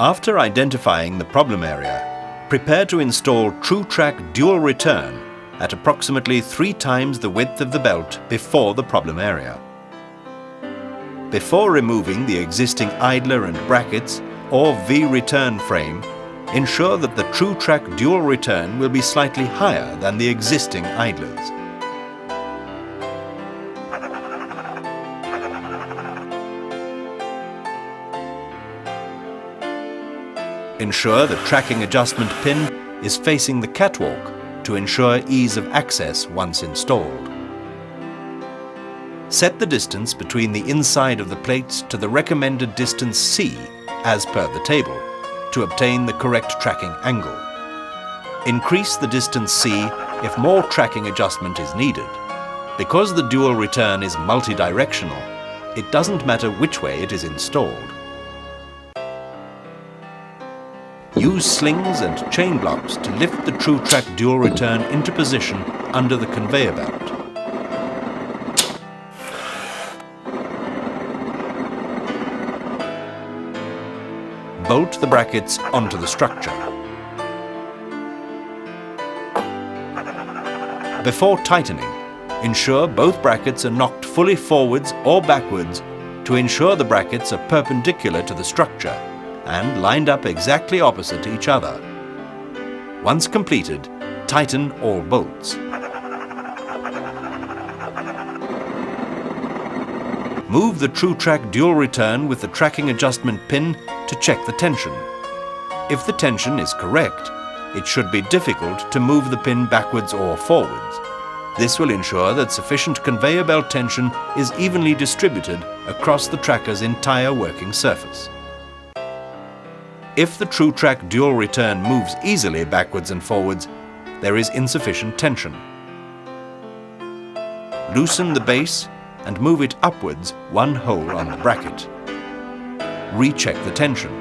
After identifying the problem area, prepare to install TrueTrack Dual Return at approximately 3 times the width of the belt before the problem area. Before removing the existing idler and brackets or V-return frame, ensure that the TrueTrack Dual Return will be slightly higher than the existing idlers. Ensure the tracking adjustment pin is facing the catwalk to ensure ease of access once installed. Set the distance between the inside of the plates to the recommended distance C as per the table to obtain the correct tracking angle. Increase the distance C if more tracking adjustment is needed. Because the dual return is multi-directional, it doesn't matter which way it is installed. Use slings and chain blocks to lift the TrueTrack Dual Return into position under the conveyor belt. Bolt the brackets onto the structure. Before tightening, ensure both brackets are knocked fully forwards or backwards to ensure the brackets are perpendicular to the structure and lined up exactly opposite each other. Once completed, tighten all bolts. Move the TrueTrack Dual Return with the tracking adjustment pin to check the tension. If the tension is correct, it should be difficult to move the pin backwards or forwards. This will ensure that sufficient conveyor belt tension is evenly distributed across the tracker's entire working surface. If the TrueTrack Dual Return moves easily backwards and forwards, there is insufficient tension. Loosen the base and move it upwards 1 hole on the bracket. Recheck the tension.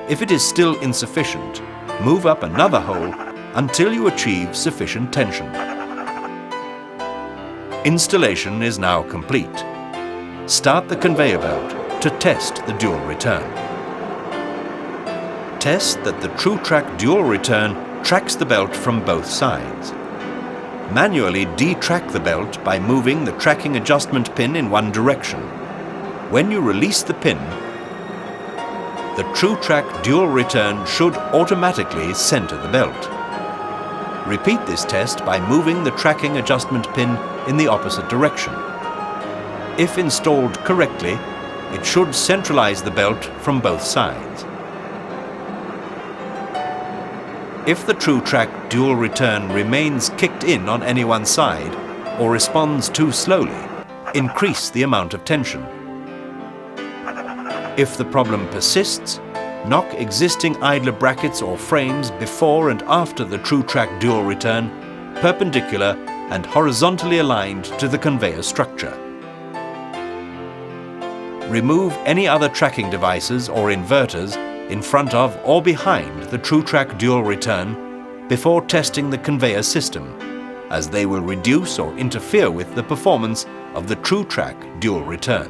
If it is still insufficient, move up another hole until you achieve sufficient tension. Installation is now complete. Start the conveyor belt to test the dual return. Test that the TrueTrack Dual Return tracks the belt from both sides. Manually detrack the belt by moving the tracking adjustment pin in one direction. When you release the pin, the TrueTrack Dual Return should automatically center the belt. Repeat this test by moving the tracking adjustment pin in the opposite direction. If installed correctly, it should centralize the belt from both sides. If the TrueTrack Dual Return remains kicked in on any one side or responds too slowly, increase the amount of tension. If the problem persists, knock existing idler brackets or frames before and after the TrueTrack Dual Return perpendicular and horizontally aligned to the conveyor structure. Remove any other tracking devices or inverters in front of or behind the TrueTrack Dual Return before testing the conveyor system, as they will reduce or interfere with the performance of the TrueTrack Dual Return.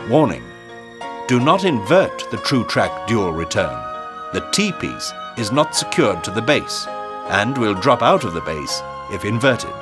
Warning: do not invert the TrueTrack Dual Return. The T-piece is not secured to the base and will drop out of the base if inverted.